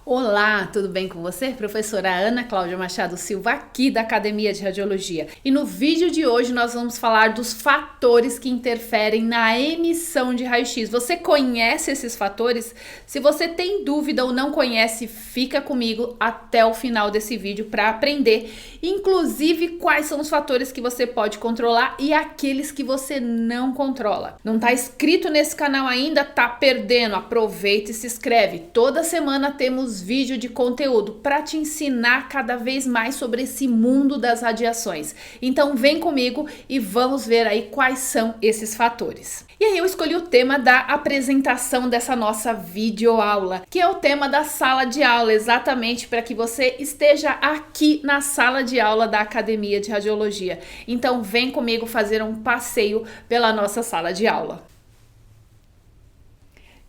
Olá, tudo bem com você? Professora Ana Cláudia Machado Silva aqui da Academia de Radiologia. E no vídeo de hoje nós vamos falar dos fatores que interferem na emissão de raio-x. Você conhece esses fatores? Se você tem dúvida ou não conhece, fica comigo até o final desse vídeo para aprender, inclusive quais são os fatores que você pode controlar e aqueles que você não controla. Não está inscrito nesse canal ainda? Tá perdendo. Aproveita e se inscreve. Toda semana temos vídeo de conteúdo para te ensinar cada vez mais sobre esse mundo das radiações. Então vem comigo e vamos ver aí quais são esses fatores. E aí eu escolhi o tema da apresentação dessa nossa videoaula, que é o tema da sala de aula, exatamente para que você esteja aqui na sala de aula da Academia de Radiologia. Então vem comigo fazer um passeio pela nossa sala de aula.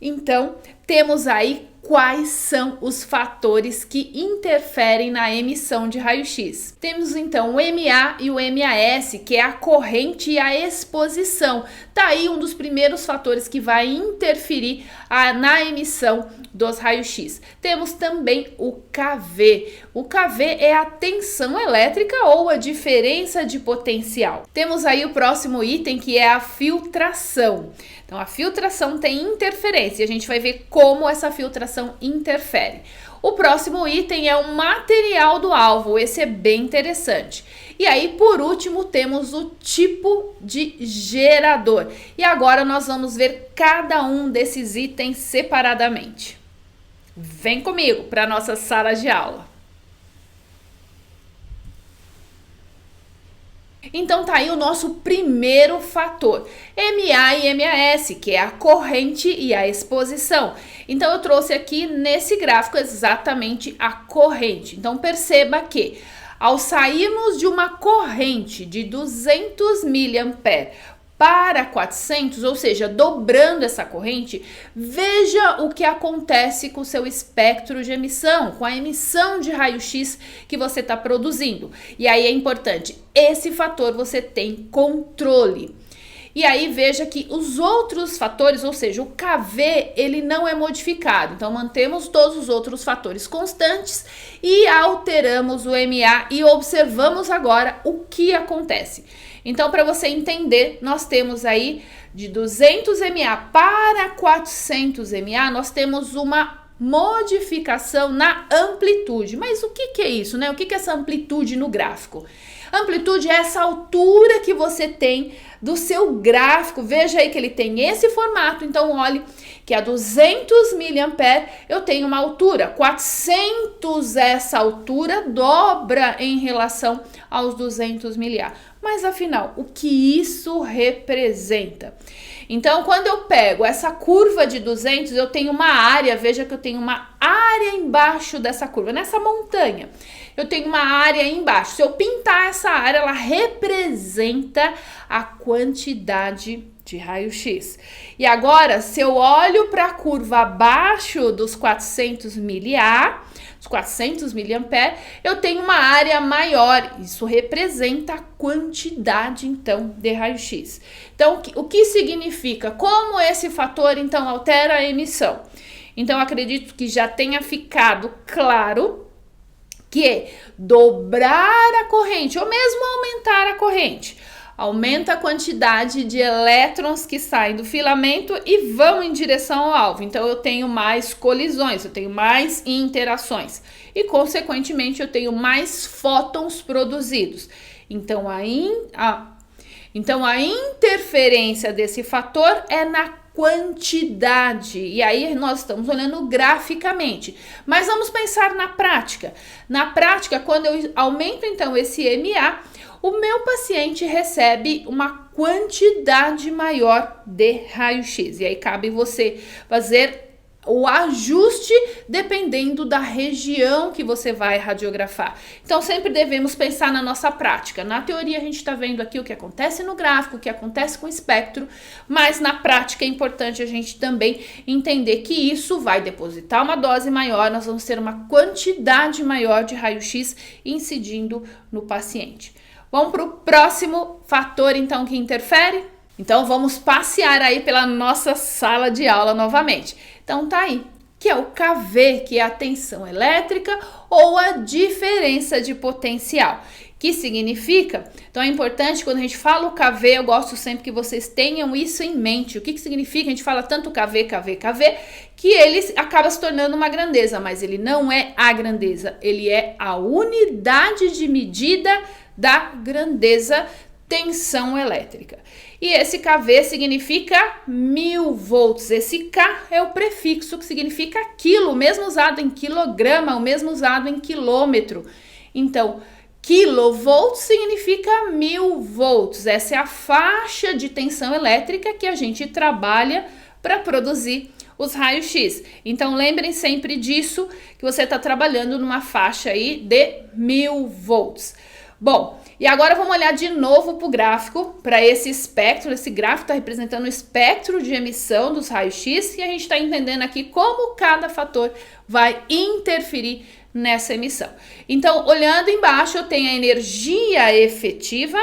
Então, temos aí quais são os fatores que interferem na emissão de raio-x. Temos então o MA e o MAS, que é a corrente e a exposição. Tá aí um dos primeiros fatores que vai interferir na emissão dos raios-x. Temos também o KV. O KV é a tensão elétrica ou a diferença de potencial. Temos aí o próximo item, que é a filtração. Então, a filtração tem interferência. A gente vai ver como essa filtração interfere. O próximo item é o material do alvo. Esse é bem interessante. E aí, por último, temos o tipo de gerador. E agora nós vamos ver cada um desses itens separadamente. Vem comigo para a nossa sala de aula. Então tá aí o nosso primeiro fator, MA e MAS, que é a corrente e a exposição. Então eu trouxe aqui nesse gráfico exatamente a corrente. Então perceba que ao sairmos de uma corrente de 200 mA para 400, ou seja, dobrando essa corrente, veja o que acontece com o seu espectro de emissão, com a emissão de raio-x que você está produzindo. E aí é importante, esse fator você tem controle. E aí veja que os outros fatores, ou seja, o KV, ele não é modificado. Então mantemos todos os outros fatores constantes e alteramos o MA e observamos agora o que acontece. Então, para você entender, nós temos aí de 200 MA para 400 MA, nós temos uma modificação na amplitude. Mas o que é isso, né? O que é essa amplitude no gráfico? Amplitude é essa altura que você tem do seu gráfico. Veja aí que ele tem esse formato. Então, olhe que a 200 mA eu tenho uma altura. 400, essa altura dobra em relação aos 200 mA. Mas, afinal, o que isso representa? Então, quando eu pego essa curva de 200, eu tenho uma área, veja que eu tenho uma área embaixo dessa curva, nessa montanha. Eu tenho uma área embaixo. Se eu pintar essa área, ela representa a quantidade de raio-x. E agora, se eu olho para a curva abaixo dos 400 mA, os 400 mA, eu tenho uma área maior. Isso representa a quantidade, então, de raio-x. Então, o que significa? Como esse fator, então, altera a emissão? Então, acredito que já tenha ficado claro que dobrar a corrente, ou mesmo aumentar a corrente, aumenta a quantidade de elétrons que saem do filamento e vão em direção ao alvo. Então, eu tenho mais colisões, eu tenho mais interações e, consequentemente, eu tenho mais fótons produzidos. Então, a interferência desse fator é na quantidade. E aí nós estamos olhando graficamente. Mas vamos pensar na prática. Na prática, quando eu aumento então esse MA, o meu paciente recebe uma quantidade maior de raio-x. E aí cabe você fazer o ajuste dependendo da região que você vai radiografar. Então, sempre devemos pensar na nossa prática. Na teoria, a gente está vendo aqui o que acontece no gráfico, o que acontece com o espectro, mas na prática é importante a gente também entender que isso vai depositar uma dose maior, nós vamos ter uma quantidade maior de raio-x incidindo no paciente. Vamos para o próximo fator, então, que interfere? Então, vamos passear aí pela nossa sala de aula novamente. Então, tá aí. que é o kV, que é a tensão elétrica ou a diferença de potencial. Que significa, então é importante quando a gente fala o kV, eu gosto sempre que vocês tenham isso em mente. O que significa? A gente fala tanto kV, que ele acaba se tornando uma grandeza, mas ele não é a grandeza, ele é a unidade de medida da grandeza, tensão elétrica. E esse kV significa 1000 volts. Esse K é o prefixo que significa quilo, o mesmo usado em quilograma, o mesmo usado em quilômetro. Então, kilovolts significa 1000 volts. Essa é a faixa de tensão elétrica que a gente trabalha para produzir os raios-x. Então, lembrem sempre disso, que você está trabalhando numa faixa aí de 1000 volts. Bom, e agora vamos olhar de novo para o gráfico, para esse espectro. Esse gráfico está representando o espectro de emissão dos raios-x e a gente está entendendo aqui como cada fator vai interferir nessa emissão. Então, olhando embaixo, eu tenho a energia efetiva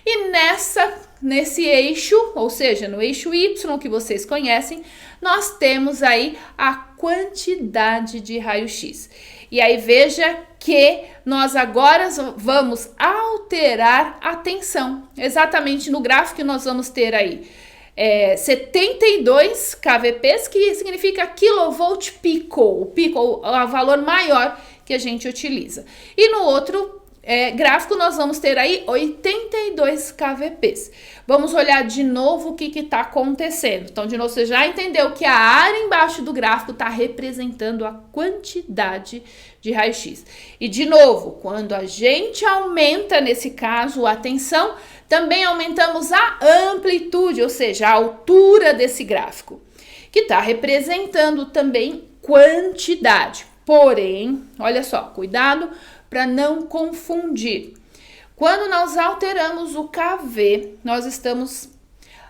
e nesse eixo, ou seja, no eixo Y que vocês conhecem, nós temos aí a quantidade de raio-x. E aí veja que nós agora vamos alterar a tensão. Exatamente no gráfico que nós vamos ter aí 72 kVp, que significa kilovolt pico. O pico é o valor maior que a gente utiliza. E no outro gráfico nós vamos ter aí 82 kVp. Vamos olhar de novo o que está acontecendo. Então, de novo, você já entendeu que a área embaixo do gráfico está representando a quantidade de raio-x. E, de novo, quando a gente aumenta, nesse caso, a tensão, também aumentamos a amplitude, ou seja, a altura desse gráfico, que está representando também quantidade. Porém, olha só, cuidado para não confundir. Quando nós alteramos o kV, nós estamos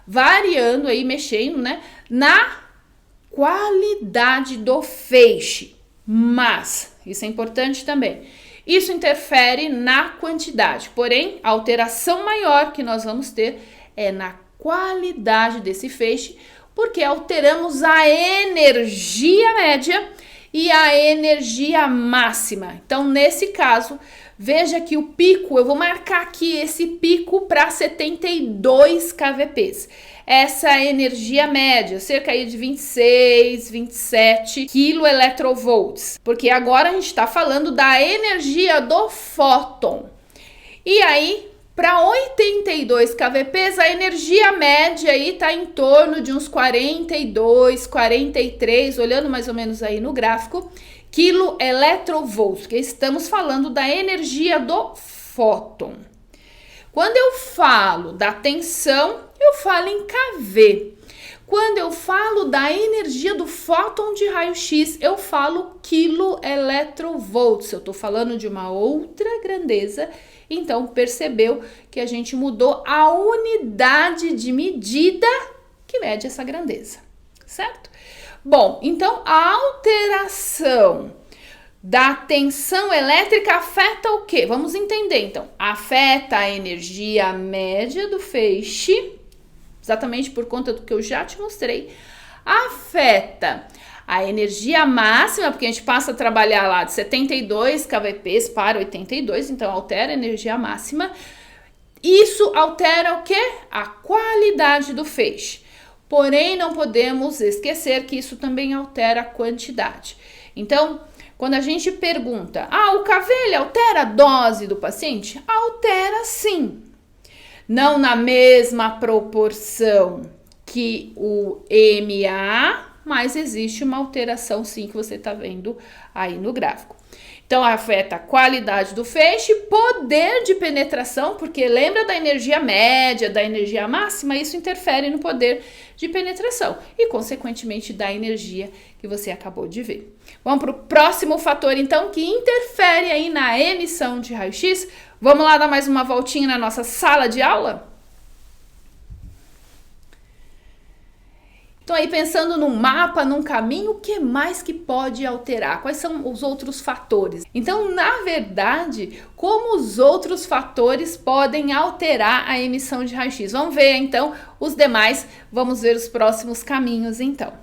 variando aí, mexendo, né, na qualidade do feixe. Mas, isso é importante também, isso interfere na quantidade. Porém, a alteração maior que nós vamos ter é na qualidade desse feixe, porque alteramos a energia média e a energia máxima. Então, nesse caso, veja que o pico, eu vou marcar aqui esse pico para 72 kVp. Essa é a energia média, cerca aí de 26, 27 keV, porque agora a gente está falando da energia do fóton. E aí, para 82 kVp, a energia média aí está em torno de uns 42, 43, olhando mais ou menos aí no gráfico, keV, que estamos falando da energia do fóton. Quando eu falo da tensão, eu falo em kV. Quando eu falo da energia do fóton de raio-x, eu falo keV. Eu estou falando de uma outra grandeza, então percebeu que a gente mudou a unidade de medida que mede essa grandeza, certo? Bom, então a alteração da tensão elétrica afeta o quê? Vamos entender, então. Afeta a energia média do feixe, exatamente por conta do que eu já te mostrei. Afeta a energia máxima, porque a gente passa a trabalhar lá de 72 kVp para 82, então altera a energia máxima. Isso altera o quê? A qualidade do feixe. Porém, não podemos esquecer que isso também altera a quantidade. Então, quando a gente pergunta, o kV ele altera a dose do paciente? Altera sim. Não na mesma proporção que o MA, mas existe uma alteração sim que você está vendo aí no gráfico. Então, afeta a qualidade do feixe, poder de penetração, porque lembra da energia média, da energia máxima, isso interfere no poder de penetração e, consequentemente, da energia que você acabou de ver. Vamos para o próximo fator, então, que interfere aí na emissão de raio-x. Vamos lá dar mais uma voltinha na nossa sala de aula? Então, aí pensando num mapa, num caminho, o que mais que pode alterar? Quais são os outros fatores? Então, na verdade, como os outros fatores podem alterar a emissão de raio-x? Vamos ver, então, os demais. Vamos ver os próximos caminhos, então.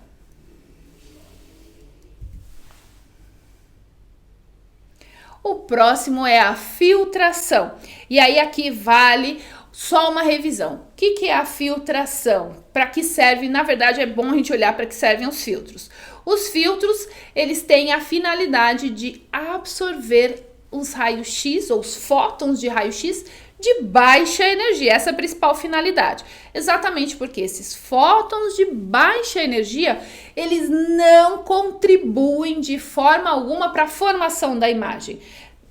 O próximo é a filtração. E aí aqui vale só uma revisão. O que é a filtração? Para que serve? Na verdade, é bom a gente olhar para que servem os filtros. Os filtros, eles têm a finalidade de absorver os raios-x, ou os fótons de raio-x, de baixa energia. Essa é a principal finalidade. Exatamente porque esses fótons de baixa energia, eles não contribuem de forma alguma para a formação da imagem.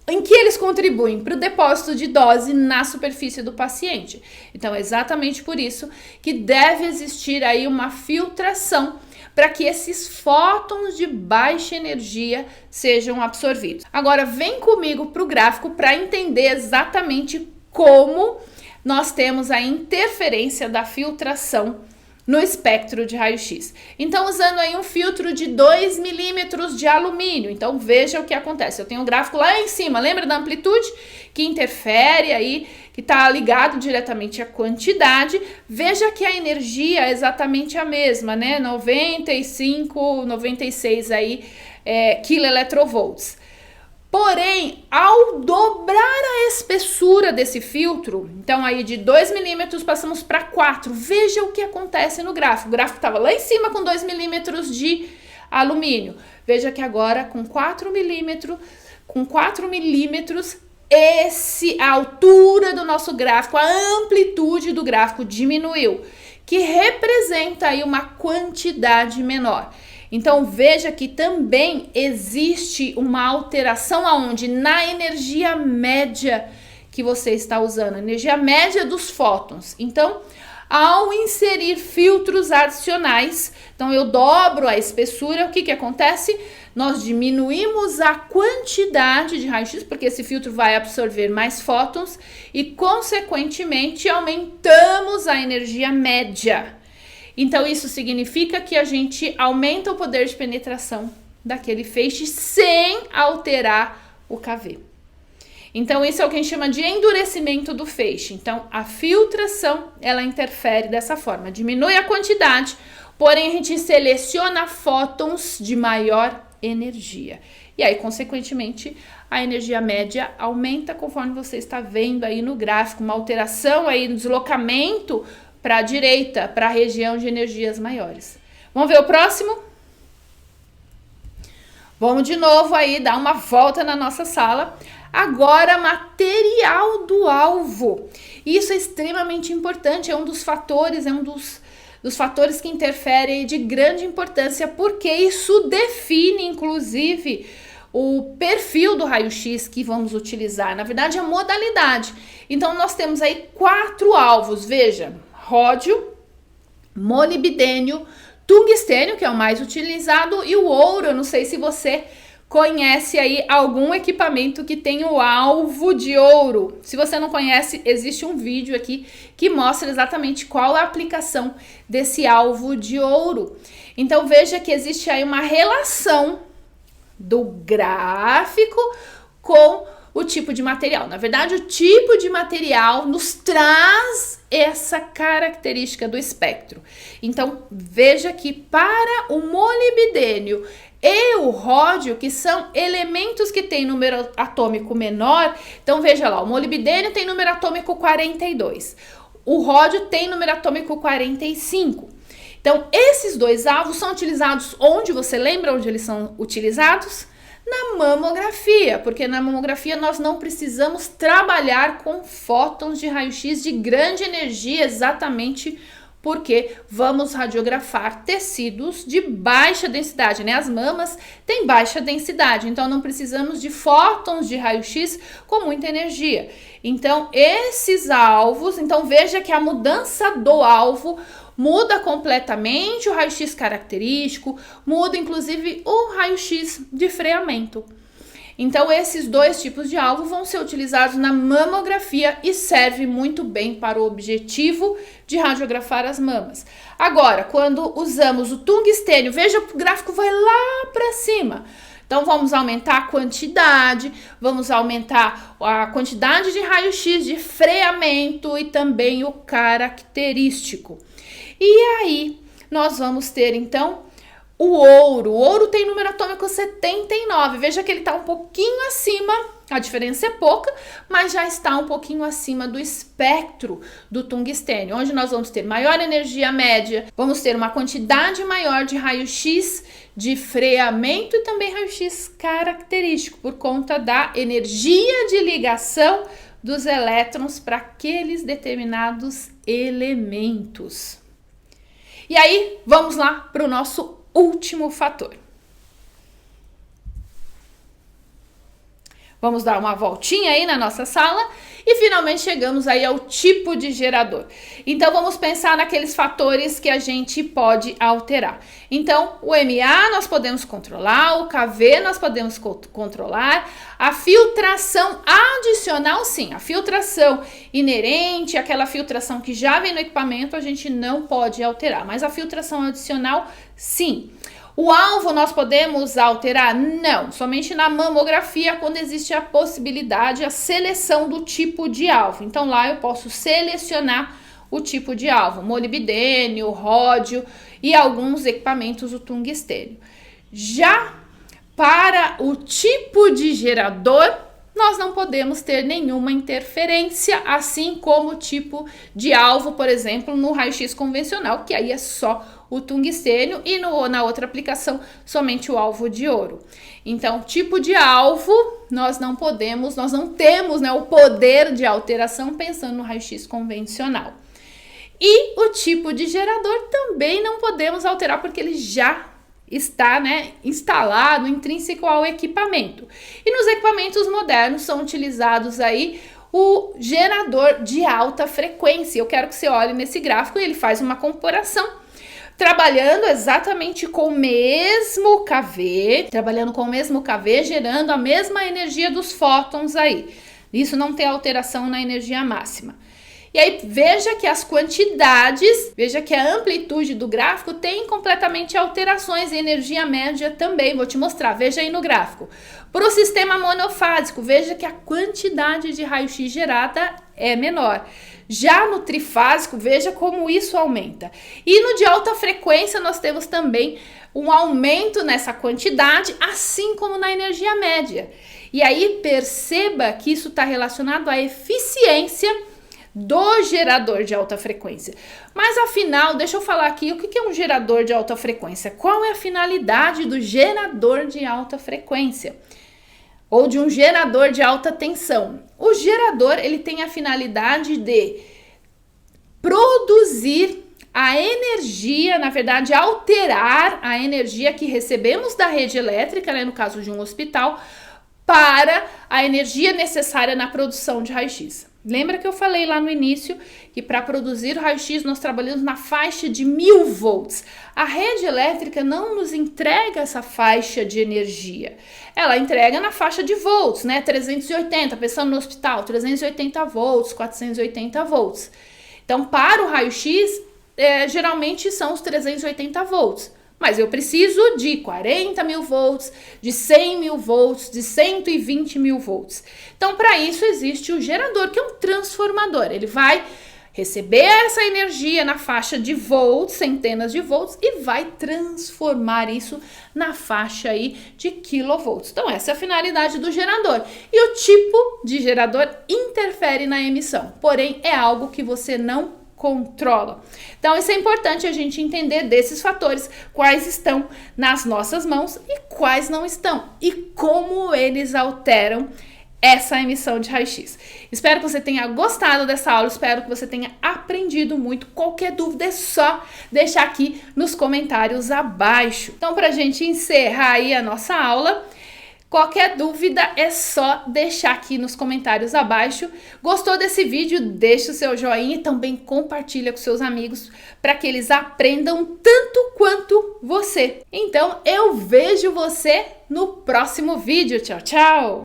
Em que eles contribuem? Para o depósito de dose na superfície do paciente. Então, é exatamente por isso que deve existir aí uma filtração para que esses fótons de baixa energia sejam absorvidos. Agora, vem comigo para o gráfico para entender exatamente como nós temos a interferência da filtração no espectro de raio-x. Então, usando aí um filtro de 2 milímetros de alumínio. Então, veja o que acontece. Eu tenho um gráfico lá em cima, lembra da amplitude? Que interfere aí, que está ligado diretamente à quantidade. Veja que a energia é exatamente a mesma, né? 95, 96 aí, quiloelectrovolts. Porém, ao dobrar a espessura desse filtro, então aí de 2 milímetros passamos para 4. Veja o que acontece no gráfico. O gráfico estava lá em cima com 2 milímetros de alumínio. Veja que agora com 4 milímetros, a altura do nosso gráfico, a amplitude do gráfico diminuiu, que representa aí uma quantidade menor. Então, veja que também existe uma alteração aonde? Na energia média que você está usando, a energia média dos fótons. Então, ao inserir filtros adicionais, então eu dobro a espessura, o que acontece? Nós diminuímos a quantidade de raio-x, porque esse filtro vai absorver mais fótons e, consequentemente, aumentamos a energia média. Então, isso significa que a gente aumenta o poder de penetração daquele feixe sem alterar o KV. Então, isso é o que a gente chama de endurecimento do feixe. Então, a filtração, ela interfere dessa forma. Diminui a quantidade, porém, a gente seleciona fótons de maior energia. E aí, consequentemente, a energia média aumenta conforme você está vendo aí no gráfico. Uma alteração aí no deslocamento para a direita, para a região de energias maiores. Vamos ver o próximo? Vamos de novo aí dar uma volta na nossa sala. Agora, material do alvo. Isso é extremamente importante, é um dos fatores, dos fatores que interferem de grande importância, porque isso define, inclusive, o perfil do raio-x que vamos utilizar. Na verdade, a modalidade. Então, nós temos aí 4 alvos, veja. Ródio, molibdênio, tungstênio, que é o mais utilizado, e o ouro. Eu não sei se você conhece aí algum equipamento que tem o alvo de ouro. Se você não conhece, existe um vídeo aqui que mostra exatamente qual é a aplicação desse alvo de ouro. Então, veja que existe aí uma relação do gráfico com o tipo de material. Na verdade, o tipo de material nos traz essa característica do espectro. Então, veja que para o molibdênio e o ródio, que são elementos que têm número atômico menor, então veja lá, o molibdênio tem número atômico 42, o ródio tem número atômico 45. Então, esses dois alvos são utilizados onde? Você lembra onde eles são utilizados? Na mamografia, porque na mamografia nós não precisamos trabalhar com fótons de raio-x de grande energia, exatamente porque vamos radiografar tecidos de baixa densidade, né? As mamas têm baixa densidade, então não precisamos de fótons de raio-x com muita energia. Então, esses alvos, então veja que a mudança do alvo muda completamente o raio-x característico, muda inclusive o raio-x de freamento. Então, esses dois tipos de alvo vão ser utilizados na mamografia e serve muito bem para o objetivo de radiografar as mamas. Agora, quando usamos o tungstênio, veja que o gráfico vai lá para cima. Então, vamos aumentar a quantidade, vamos aumentar a quantidade de raio-x de freamento e também o característico. E aí, nós vamos ter, então, O ouro tem número atômico 79. Veja que ele está um pouquinho acima, a diferença é pouca, mas já está um pouquinho acima do espectro do tungstênio, onde nós vamos ter maior energia média, vamos ter uma quantidade maior de raio-x de freamento e também raio-x característico, por conta da energia de ligação dos elétrons para aqueles determinados elementos. E aí, vamos lá para o nosso último fator. Vamos dar uma voltinha aí na nossa sala e finalmente chegamos aí ao tipo de gerador. Então vamos pensar naqueles fatores que a gente pode alterar. Então o MA nós podemos controlar, o KV nós podemos controlar, a filtração adicional sim, a filtração inerente, aquela filtração que já vem no equipamento a gente não pode alterar, mas a filtração adicional sim. O alvo nós podemos alterar? Não, somente na mamografia quando existe a possibilidade, a seleção do tipo de alvo. Então lá eu posso selecionar o tipo de alvo, molibdênio, ródio e alguns equipamentos o tungstênio. Já para o tipo de gerador, nós não podemos ter nenhuma interferência, assim como o tipo de alvo, por exemplo, no raio-x convencional, que aí é só o tungstênio e na outra aplicação somente o alvo de ouro. Então, tipo de alvo, nós não temos, né, o poder de alteração pensando no raio-x convencional. E o tipo de gerador também não podemos alterar porque ele já está, né, instalado, intrínseco ao equipamento. E nos equipamentos modernos são utilizados aí o gerador de alta frequência. Eu quero que você olhe nesse gráfico e ele faz uma comparação, trabalhando exatamente com o mesmo KV, gerando a mesma energia dos fótons aí. Isso não tem alteração na energia máxima. E aí, veja que as quantidades, veja que a amplitude do gráfico tem completamente alterações e energia média também. Vou te mostrar, veja aí no gráfico. Para o sistema monofásico, veja que a quantidade de raio-x gerada é menor. Já no trifásico, veja como isso aumenta. E no de alta frequência, nós temos também um aumento nessa quantidade, assim como na energia média. E aí, perceba que isso está relacionado à eficiência do gerador de alta frequência. Mas afinal, deixa eu falar aqui o que é um gerador de alta frequência. Qual é a finalidade do gerador de alta frequência? Ou de um gerador de alta tensão? O gerador, ele tem a finalidade de produzir a energia, na verdade, alterar a energia que recebemos da rede elétrica, né, no caso de um hospital, para a energia necessária na produção de raio-x. Lembra que eu falei lá no início que para produzir o raio-x nós trabalhamos na faixa de 1000 volts. A rede elétrica não nos entrega essa faixa de energia. Ela entrega na faixa de volts, né? 380, pensando no hospital, 380 volts, 480 volts. Então, para o raio-x, geralmente são os 380 volts. Mas eu preciso de 40.000 volts, de 100.000 volts, de 120.000 volts. Então, para isso existe o gerador, que é um transformador. Ele vai receber essa energia na faixa de volts, centenas de volts, e vai transformar isso na faixa aí de quilovolts. Então, essa é a finalidade do gerador. E o tipo de gerador interfere na emissão, porém é algo que você não controla. Então, isso é importante a gente entender desses fatores, quais estão nas nossas mãos e quais não estão, e como eles alteram essa emissão de raio-x. Espero que você tenha gostado dessa aula, espero que você tenha aprendido muito. Qualquer dúvida é só deixar aqui nos comentários abaixo. Então, para a gente encerrar aí a nossa aula, qualquer dúvida é só deixar aqui nos comentários abaixo. Gostou desse vídeo? Deixa o seu joinha e também compartilha com seus amigos para que eles aprendam tanto quanto você. Então, eu vejo você no próximo vídeo. Tchau, tchau!